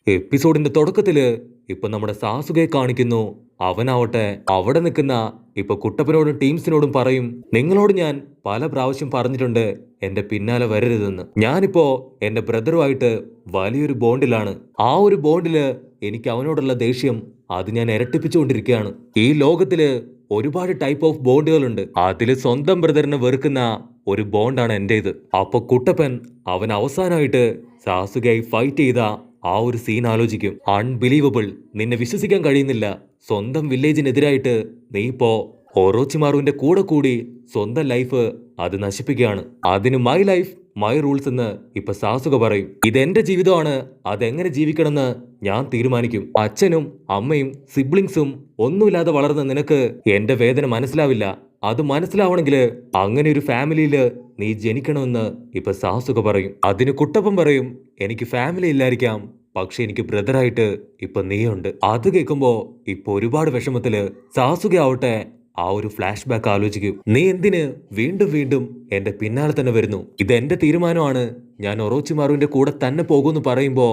എപ്പിസോഡിന്റെ തുടക്കത്തില് ഇപ്പൊ നമ്മുടെ സാസുകയെ കാണിക്കുന്നു. അവനാവട്ടെ അവിടെ നിൽക്കുന്ന ഇപ്പൊ കുട്ടപ്പനോടും ടീംസിനോടും പറയും, നിങ്ങളോട് ഞാൻ പല പ്രാവശ്യം പറഞ്ഞിട്ടുണ്ട് എന്റെ പിന്നാലെ വരരുതെന്ന്. ഞാനിപ്പോ എന്റെ ബ്രദറുമായിട്ട് വലിയൊരു ബോണ്ടിലാണ്. ആ ഒരു ബോണ്ടില് എനിക്ക് അവനോടുള്ള ദേഷ്യം അത് ഞാൻ ഇരട്ടിപ്പിച്ചുകൊണ്ടിരിക്കുകയാണ്. ഈ ലോകത്തില് ഒരുപാട് ടൈപ്പ് ഓഫ് ബോണ്ടുകളുണ്ട്. അതില് സ്വന്തം ബ്രദറിനെ വെറുക്കുന്ന ഒരു ബോണ്ടാണ് എന്റേത്. അപ്പൊ കുട്ടപ്പൻ അവൻ അവസാനമായിട്ട് സാസുകയായി ഫൈറ്റ് ചെയ്ത ആ ഒരു സീൻ ആലോചിക്കും. അൺബിലീവബിൾ, നിന്നെ വിശ്വസിക്കാൻ കഴിയുന്നില്ല. സ്വന്തം വില്ലേജിനെതിരായിട്ട് നീ ഇപ്പോ ഓറോച്ചിമാറുവിന്റെ കൂടെ കൂടി സ്വന്തം ലൈഫ് അത് നശിപ്പിക്കുകയാണ്. അതിന് മൈ ലൈഫ് മൈ റൂൾസ് എന്ന് ഇപ്പൊ സാസുക പറയും. ഇതെന്റെ ജീവിതമാണ്, അതെങ്ങനെ ജീവിക്കണമെന്ന് ഞാൻ തീരുമാനിക്കും. അച്ഛനും അമ്മയും സിബ്ലിങ്സും ഒന്നുമില്ലാതെ വളർന്ന നിനക്ക് എന്റെ വേദന മനസ്സിലാവില്ല. അത് മനസ്സിലാവണമെങ്കിൽ അങ്ങനെ ഒരു ഫാമിലിയില് നീ ജനിക്കണമെന്ന് ഇപ്പൊ സാസുക പറയും. അതിന് കുട്ടപ്പൻ പറയും, എനിക്ക് ഫാമിലി ഇല്ലായിരിക്കാം, പക്ഷെ എനിക്ക് ബ്രദറായിട്ട് ഇപ്പൊ നീയുണ്ട്. അത് കേൾക്കുമ്പോ ഇപ്പൊ ഒരുപാട് വിഷമത്തില് സാസുക ആവട്ടെ ആ ഒരു ഫ്ലാഷ് ബാക്ക് ആലോചിക്കും. നീ എന്തിന് വീണ്ടും വീണ്ടും എന്റെ പിന്നാലെ തന്നെ വരുന്നു? ഇതെന്റെ തീരുമാനമാണ്, ഞാൻ ഒറോച്ചിമാറുവിന്റെ കൂടെ തന്നെ പോകുമെന്ന് പറയുമ്പോ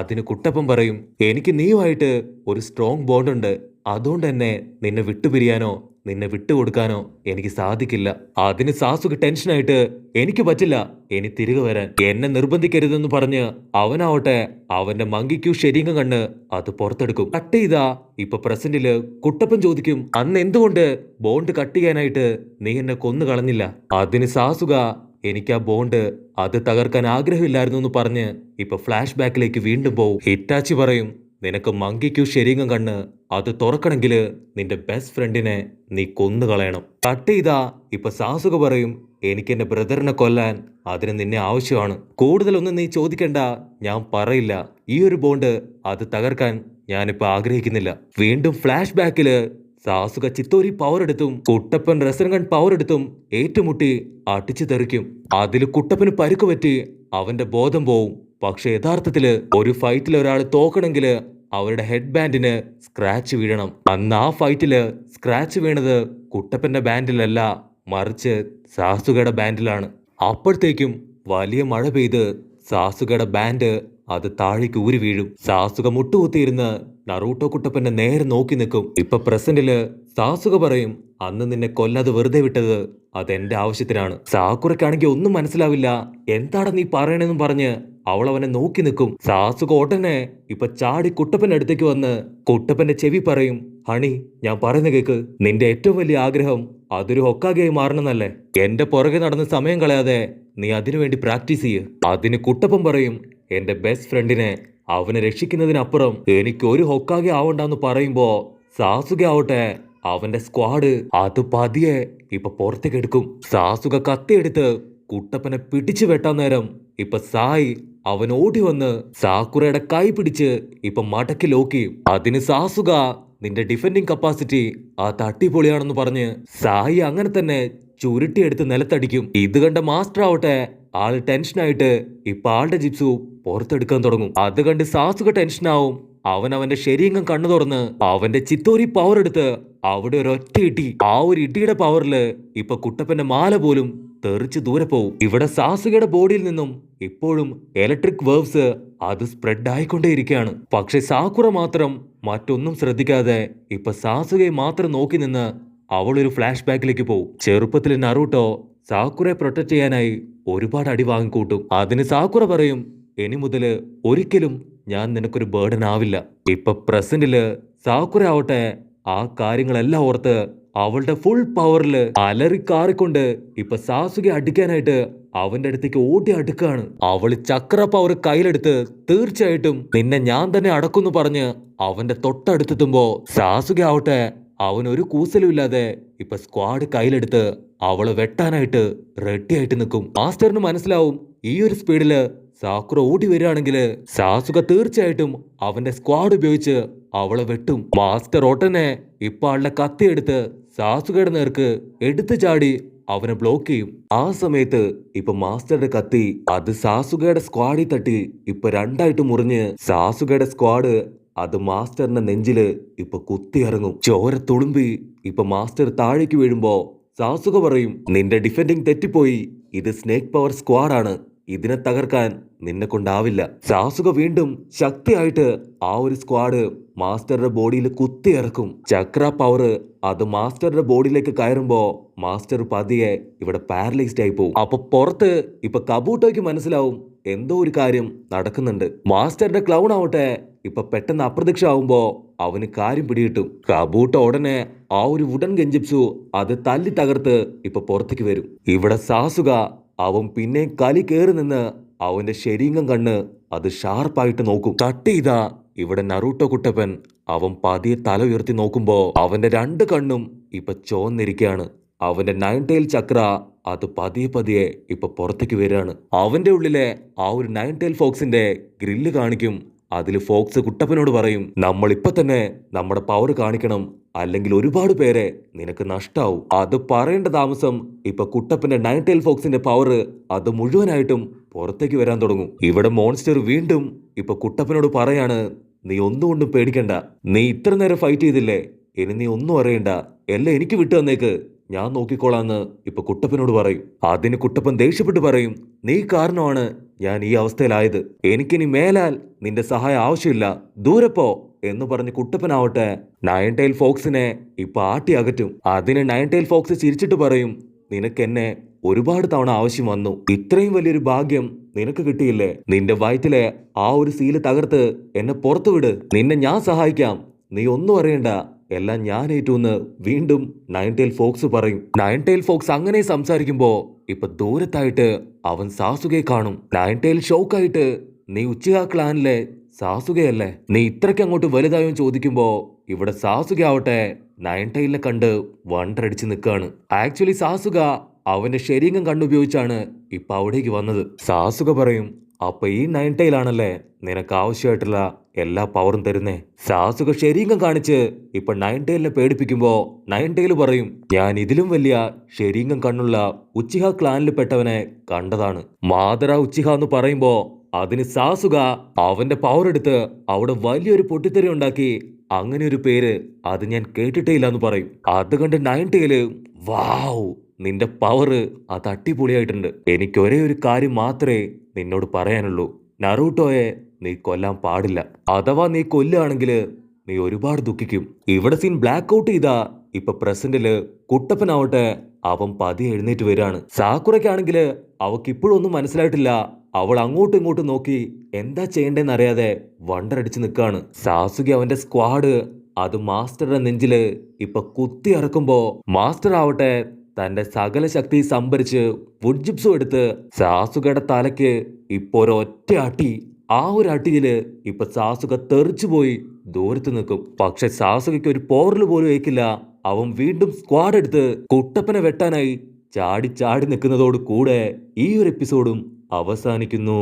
അതിന് കുട്ടപ്പൻ പറയും, എനിക്ക് നീയുമായിട്ട് ഒരു സ്ട്രോങ് ബോണ്ട് ഉണ്ട്. അതുകൊണ്ട് തന്നെ നിന്നെ വിട്ടുപിരിയാനോ നിന്നെ വിട്ടുകൊടുക്കാനോ എനിക്ക് സാധിക്കില്ല. അതിന് സാസുക ടെൻഷനായിട്ട്, എനിക്ക് പറ്റില്ല ഇനി തിരികെ വരാൻ, എന്നെ നിർബന്ധിക്കരുതെന്ന് പറഞ്ഞ് അവനാവട്ടെ അവന്റെ മങ്കിക്കു ശരീരം കണ്ണ് അത് പുറത്തെടുക്കും. കട്ട് ചെയ്താ ഇപ്പൊ പ്രസന്റില് കുട്ടപ്പൻ ചോദിക്കും, അന്ന് എന്തുകൊണ്ട് ബോണ്ട് കട്ട് ചെയ്യാനായിട്ട് നീ എന്നെ കൊന്നു കളഞ്ഞില്ല? അതിന് സാസുക, എനിക്ക് ആ ബോണ്ട് അത് തകർക്കാൻ ആഗ്രഹമില്ലായിരുന്നു എന്ന് പറഞ്ഞ് ഇപ്പൊ ഫ്ലാഷ് ബാക്കിലേക്ക് വീണ്ടും പോവും. ഹിറ്റാച്ചി പറയും, നിനക്ക് മങ്കിക്കു ശരീരം കണ്ണ് അത് തുറക്കണമെങ്കിൽ നിന്റെ ബെസ്റ്റ് ഫ്രണ്ടിനെ നീ കൊന്നു കളയണം. കട്ട് ചെയ്താ ഇപ്പൊ സാസുക പറയും, എനിക്ക് എന്റെ ബ്രദറിനെ കൊല്ലാൻ അതിന് നിന്നെ ആവശ്യമാണ്. കൂടുതലൊന്നും നീ ചോദിക്കണ്ട, ഞാൻ പറയില്ല. ഈ ഒരു ബോണ്ട് അത് തകർക്കാൻ ഞാനിപ്പോ ആഗ്രഹിക്കുന്നില്ല. വീണ്ടും ഫ്ലാഷ് ബാക്കില് സാസുക ചിത്തോരി പവർ എടുത്തും കുട്ടപ്പൻ റസൻഗൺ പവർ എടുത്തും ഏറ്റുമുട്ടി അടിച്ചു തെറിക്കും. അതില് കുട്ടപ്പന് പരുക്ക് പറ്റി അവന്റെ ബോധം പോവും. പക്ഷെ യഥാർത്ഥത്തില് ഒരു ഫൈറ്റിൽ ഒരാൾ തോക്കണമെങ്കിൽ അവരുടെ ഹെഡ് ബാൻഡിന് സ്ക്രാച്ച് വീഴണം. അന്ന് ആ ഫൈറ്റില് സ്ക്രാച്ച് വീണത് കുട്ടപ്പന്റെ ബാൻഡിലല്ല, മറിച്ച് സാസുകയുടെ ബാൻഡിലാണ്. അപ്പോഴത്തേക്കും വലിയ മഴ പെയ്ത് സാസുകയുടെ ബാൻഡ് അത് താഴേക്ക് ഊരി വീഴും. സാസുക മുട്ടുകുത്തിയിരുന്ന് നറൂട്ടോ കുട്ടപ്പന്റെ നേരെ നോക്കി നിൽക്കും. ഇപ്പൊ പ്രസന്റില് സാസുക പറയും, അന്ന് നിന്നെ കൊല്ലാതെ വെറുതെ വിട്ടത് അതെന്റെ ആവശ്യത്തിനാണ്. സാക്കുറയ്ക്കാണെങ്കിൽ ഒന്നും മനസ്സിലാവില്ല, എന്താണ് നീ പറയണെന്നും പറഞ്ഞ് അവൾ അവനെ നോക്കി നിൽക്കും. സാസുക ഉടനെ ഇപ്പൊ ചാടി കുട്ടപ്പന്റെ അടുത്തേക്ക് വന്ന് കുട്ടപ്പന്റെ ചെവി പറയും, ഹണി, ഞാൻ പറയുന്ന കേക്ക്, നിന്റെ ഏറ്റവും വലിയ ആഗ്രഹം അതൊരു ഹൊക്കാഗെയായി മാറണമെന്നല്ലേ? എന്റെ പുറകെ നടന്ന് സമയം കളയാതെ നീ അതിനുവേണ്ടി പ്രാക്ടീസ് ചെയ്യ്. അതിന് കുട്ടപ്പൻ പറയും, എന്റെ ബെസ്റ്റ് ഫ്രണ്ടിനെ അവനെ രക്ഷിക്കുന്നതിനപ്പുറം എനിക്ക് ഒരു ഹൊക്കാഗെ ആവണ്ടെന്ന് പറയുമ്പോ സാസുക ആവട്ടെ അവന്റെ സ്ക്വാഡ് അത് പതിയെ ഇപ്പൊ പുറത്തേക്ക് എടുക്കും. സാസുക കത്തിയെടുത്ത് കുട്ടപ്പനെ പിടിച്ചു വെട്ടാൻ നേരം ഇപ്പൊ സായി അവൻ ഓടി വന്ന് സാക്കുറയുടെ കൈ പിടിച്ച് ഇപ്പൊ മടക്കി ലോക്ക് ചെയ്യും. അതിന് സാസുക, നിന്റെ ഡിഫെൻഡിങ് കപ്പാസിറ്റി ആ തട്ടിപ്പൊളിയാണെന്ന് പറഞ്ഞ് സായി അങ്ങനെ തന്നെ ചുരുട്ടിയെടുത്ത് നിലത്തടിക്കും. ഇത് കണ്ട മാസ്റ്റർ ആവട്ടെ ആള് ടെൻഷനായിട്ട് ഇപ്പൊ ആളുടെ ജിപ്സു പുറത്തെടുക്കാൻ തുടങ്ങും. അത് കണ്ട് സാസുക ടെൻഷനാവും. അവൻ അവന്റെ ശരീരം കണ്ണു തുറന്ന് അവന്റെ ചിത്തോരി പവർ എടുത്ത് അവിടെ ഒരു ഒറ്റ ഇടി. ആ ഒരു ഇടിയുടെ പവറില് ഇപ്പൊ കുട്ടപ്പന്റെ മാല പോലും തെറിച്ച് ദൂരെ പോവും. ഇവിടെ സാസുകയുടെ ബോഡിയിൽ നിന്നും ഇപ്പോഴും ഇലക്ട്രിക് വേവ്സ് അത് സ്പ്രെഡ് ആയിക്കൊണ്ടേയിരിക്കുകയാണ്. പക്ഷെ സാക്കുറ മാത്രം മറ്റൊന്നും ശ്രദ്ധിക്കാതെ ഇപ്പൊ സാസുകയെ മാത്രം നോക്കി നിന്ന് അവൾ ഒരു ഫ്ലാഷ് ബാക്കിലേക്ക് പോവും. ചെറുപ്പത്തിൽ നറൂട്ടോ സാക്കുറയെ പ്രൊട്ടക്ട് ചെയ്യാനായി ഒരുപാട് അടി വാങ്ങിക്കൂട്ടും. അതിന് സാക്കുറ പറയും, ഇനി മുതല് ഒരിക്കലും ഞാൻ നിനക്കൊരു ബേർഡൻ ആവില്ല. ഇപ്പൊ പ്രസന്റില് സാക്കുറ ആവട്ടെ ആ കാര്യങ്ങളെല്ലാം ഓർത്ത് അവളുടെ ഫുൾ പവറില് അലറിക്കാറിക്കൊണ്ട് ഇപ്പൊ സാസുകെ അടിക്കാനായിട്ട് അവന്റെ അടുത്തേക്ക് ഓടി അടുക്കാണ്. അവള് ചക്ര പവർ കയ്യിലെടുത്ത് തീർച്ചയായിട്ടും നിന്നെ ഞാൻ തന്നെ അടക്കുന്നു പറഞ്ഞ് അവന്റെ തൊട്ടടുത്തെത്തുമ്പോ സാസുകെ ആവട്ടെ അവൻ ഒരു കൂസലും ഇല്ലാതെ ഇപ്പൊ സ്ക്വാഡ് കയ്യിലെടുത്ത് അവളെ വെട്ടാനായിട്ട് റെഡി ആയിട്ട് നിൽക്കും. മാസ്റ്ററിന് മനസ്സിലാവും, ഈ ഒരു സ്പീഡില് സാക്കുറ ഓടി വരികയാണെങ്കിൽ സാസുക തീർച്ചയായിട്ടും അവന്റെ സ്ക്വാഡ് ഉപയോഗിച്ച് അവളെ വെട്ടും. മാസ്റ്റർ ഒട്ടനെ ഇപ്പൊ ആളുടെ കത്തിയെടുത്ത് സാസുകയുടെ നേർക്ക് എടുത്തു ചാടി അവനെ ബ്ലോക്ക് ചെയ്യും. ആ സമയത്ത് ഇപ്പൊ മാസ്റ്ററുടെ കത്തി അത് സാസുകയുടെ സ്ക്വാഡിൽ തട്ടി ഇപ്പൊ രണ്ടായിട്ട് മുറിഞ്ഞ് സാസുകയുടെ സ്ക്വാഡ് അത് മാസ്റ്ററിന്റെ നെഞ്ചില് ഇപ്പൊ കുത്തി ഇറങ്ങും. ചോര തുളുമ്പി ഇപ്പൊ മാസ്റ്റർ താഴേക്ക് വീഴുമ്പോ സാസുക പറയും, നിന്റെ ഡിഫെൻഡിങ് തെറ്റിപ്പോയി, ഇത് സ്നേക്ക് പവർ സ്ക്വാഡാണ്, ഇതിനെ തകർക്കാൻ നിന്നെ കൊണ്ടാവില്ല. സാസുക വീണ്ടും ശക്തിയായിട്ട് ആ ഒരു സ്ക്വാഡ് മാസ്റ്ററുടെ ബോഡിയിൽ കുത്തിയിറക്കും. ചക്ര പവർ അത് മാസ്റ്ററുടെ ബോഡിയിലേക്ക് കയറുമ്പോ മാസ്റ്റർ പതിയെ ഇവിടെ പാരലൈസ്ഡ് ആയി പോകും. അപ്പൊ പുറത്ത് ഇപ്പൊ കബൂട്ടോയ്ക്ക് മനസ്സിലാവും എന്തോ ഒരു കാര്യം നടക്കുന്നുണ്ട്. മാസ്റ്ററുടെ ക്ലൗൺ ആവട്ടെ ഇപ്പൊ പെട്ടെന്ന് അപ്രത്യക്ഷമാവുമ്പോ അവന് കാര്യം പിടികിട്ടും. കബൂട്ടോ ഉടനെ ആ ഒരു വുഡൻ ഗെഞ്ചിപ്സു അത് തല്ലി തകർത്ത് ഇപ്പൊ പുറത്തേക്ക് വരും. ഇവിടെ സാസുക അവൻ പിന്നെ കലി കയറി നിന്ന് അവന്റെ ശരീരം കണ്ണ് അത് ഷാർപ്പായിട്ട് നോക്കും. കട്ട് ചെയ്താ ഇവിടെ നറൂട്ടോ കുട്ടപ്പൻ അവൻ പതിയെ തല ഉയർത്തി നോക്കുമ്പോ അവന്റെ രണ്ട് കണ്ണും ഇപ്പൊ ചോന്നിരിക്കുകയാണ്. അവന്റെ നയൻ ടൈൽ ചക്ര അത് പതിയെ പതിയെ ഇപ്പൊ പുറത്തേക്ക് വരികയാണ്. അവന്റെ ഉള്ളിലെ ആ ഒരു നയൻ ടൈൽ ഫോക്സിന്റെ ഗ്രില്ല് കാണിക്കും. അതിൽ ഫോക്സ് കുട്ടപ്പനോട് പറയും, നമ്മൾ ഇപ്പൊ തന്നെ നമ്മുടെ പവർ കാണിക്കണം, അല്ലെങ്കിൽ ഒരുപാട് പേരെ നിനക്ക് നഷ്ടാവും. അത് പറയേണ്ട താമസം ഇപ്പൊ കുട്ടപ്പന്റെ നയൻ ടൈൽ ഫോക്സിന്റെ പവർ അത് മുഴുവനായിട്ടും പുറത്തേക്ക് വരാൻ തുടങ്ങും. ഇവിടെ മോൺസ്റ്റർ വീണ്ടും ഇപ്പൊ കുട്ടപ്പനോട് പറയാണ്, നീ ഒന്നുകൊണ്ടും പേടിക്കണ്ട, നീ ഇത്ര നേരം ഫൈറ്റ് ചെയ്തില്ലേ, ഇനി നീ ഒന്നും അറിയണ്ട, എല്ലാം എനിക്ക് വിട്ടു തന്നേക്ക്, ഞാൻ നോക്കിക്കോളാന്ന് ഇപ്പൊ കുട്ടപ്പനോട് പറയും. അതിന് കുട്ടപ്പൻ ദേഷ്യപ്പെട്ട് പറയും, നീ കാരണമാണ് ഞാൻ ഈ അവസ്ഥയിലായത്, എനിക്കിനി മേലാൽ നിന്റെ സഹായം ആവശ്യമില്ല, ദൂരെ പോ എന്ന് പറഞ്ഞ് കുട്ടപ്പനാവട്ടെ നയൻ ടൈൽ ഫോക്സിനെ ഇപ്പൊ ആട്ടി അകറ്റും. അതിന് നയൻ ടൈൽ ഫോക്സ് ചിരിച്ചിട്ട് പറയും, നിനക്ക് എന്നെ ഒരുപാട് തവണ ആവശ്യം വന്നു, ഇത്രയും വലിയൊരു ഭാഗ്യം നിനക്ക് കിട്ടിയില്ലേ, നിന്റെ വയറ്റിലെ ആ ഒരു സീല് തകർത്ത് എന്നെ പുറത്തു വിട്, നിന്നെ ഞാൻ സഹായിക്കാം, നീ ഒന്നും അറിയണ്ട, എല്ലാം ഞാൻ ഏറ്റൂന്ന് വീണ്ടും നയൻ ടൈൽ ഫോക്സ് പറയും. നയൻ ടൈൽ ഫോക്സ് അങ്ങനെ സംസാരിക്കുമ്പോ ഇപ്പൊ ദൂരത്തായിട്ട് അവൻ സാസുകയെ കാണും. നയൻ ടൈൽ ഷോക്കായിട്ട്, നീ ഉച്ചിഹ ക്ലാനിലെ സാസുകയല്ലേ, നീ ഇത്രയ്ക്ക് അങ്ങോട്ട് വലുതായും ചോദിക്കുമ്പോ ഇവിടെ സാസുക ആവട്ടെ നയൻ ടൈലിനെ കണ്ട് വണ്ടടിച്ച് നിൽക്കാണ്. ആക്ച്വലി സാസുക അവന്റെ ശരീരം കണ്ടുപയോഗിച്ചാണ് ഇപ്പൊ അവിടേക്ക് വന്നത്. സാസുക പറയും, അപ്പൊ ഈ നയൻ ടൈലാണല്ലേ നിനക്ക് ആവശ്യമായിട്ടുള്ള എല്ലാ പവറും തരുന്നേ. സാസുക ശരീരം കാണിച്ച് ഇപ്പൊ നയൻ ടൈലിനെ പേടിപ്പിക്കുമ്പോ നയൻ ടൈൽ പറയും, ഞാൻ ഇതിലും വലിയ ശരീരം കണ്ണുള്ള ഉച്ചിഹ ക്ലാനിൽ പെട്ടവനെ കണ്ടതാണ്. മാതറ ഉച്ചിഹ എന്ന് പറയുമ്പോ അതിന് സാസുക അവന്റെ പവർ എടുത്ത് അവിടെ വലിയൊരു പൊട്ടിത്തെറി ഉണ്ടാക്കി, അങ്ങനെ ഒരു പേര് അത് ഞാൻ കേട്ടിട്ടേ ഇല്ല എന്ന് പറയും. അത് കണ്ട് നയൻ ടൈല്, വാവ്, നിന്റെ പവർ അത് അടിപൊളിയായിട്ടുണ്ട്, എനിക്ക് ഒരേ ഒരു കാര്യം മാത്രമേ നിന്നോട് പറയാനുള്ളൂ, നറൂട്ടോയെ നീ കൊല്ലാൻ പാടില്ല, അഥവാ നീ കൊല്ലുകയാണെങ്കിൽ നീ ഒരുപാട് ദുഃഖിക്കും. ഇവിടെ സീൻ ബ്ലാക്ക് ഔട്ട് ചെയ്താ ഇപ്പൊ പ്രസന്റില് കുട്ടപ്പനാവട്ടെ അവൻ പതിയെ എഴുന്നേറ്റ് വരികയാണ്. സാക്കുറയ്ക്കാണെങ്കിൽ അവക്ക് ഇപ്പോഴും ഒന്നും മനസ്സിലായിട്ടില്ല. അവൾ അങ്ങോട്ടും ഇങ്ങോട്ടും നോക്കി എന്താ ചെയ്യേണ്ടെന്ന് അറിയാതെ വണ്ടറടിച്ച് നിൽക്കാണ്. സാസുകി അവന്റെ സ്ക്വാഡ് അത് മാസ്റ്ററുടെ നെഞ്ചില് ഇപ്പൊ കുത്തി ഇറക്കുമ്പോ മാസ്റ്റർ ആവട്ടെ തന്റെ സകല ശക്തി സംഭരിച്ച് വുഡ് ജിപ്സും എടുത്ത് സാസുകയുടെ തലയ്ക്ക് ഇപ്പൊ ഒരൊറ്റ അടി. ആ ഒരു അടിയില് ഇപ്പൊ സാസുക തെറിച്ചു പോയി ദൂരത്ത് നിൽക്കും. പക്ഷെ സാസുകയ്ക്ക് ഒരു പോറല് പോലും ഏക്കില്ല. അവൻ വീണ്ടും സ്ക്വാഡ് എടുത്ത് കുട്ടപ്പനെ വെട്ടാനായി ചാടി ചാടി നിൽക്കുന്നതോട് കൂടെ ഈ ഒരു എപ്പിസോഡും അവസാനിക്കുന്നു.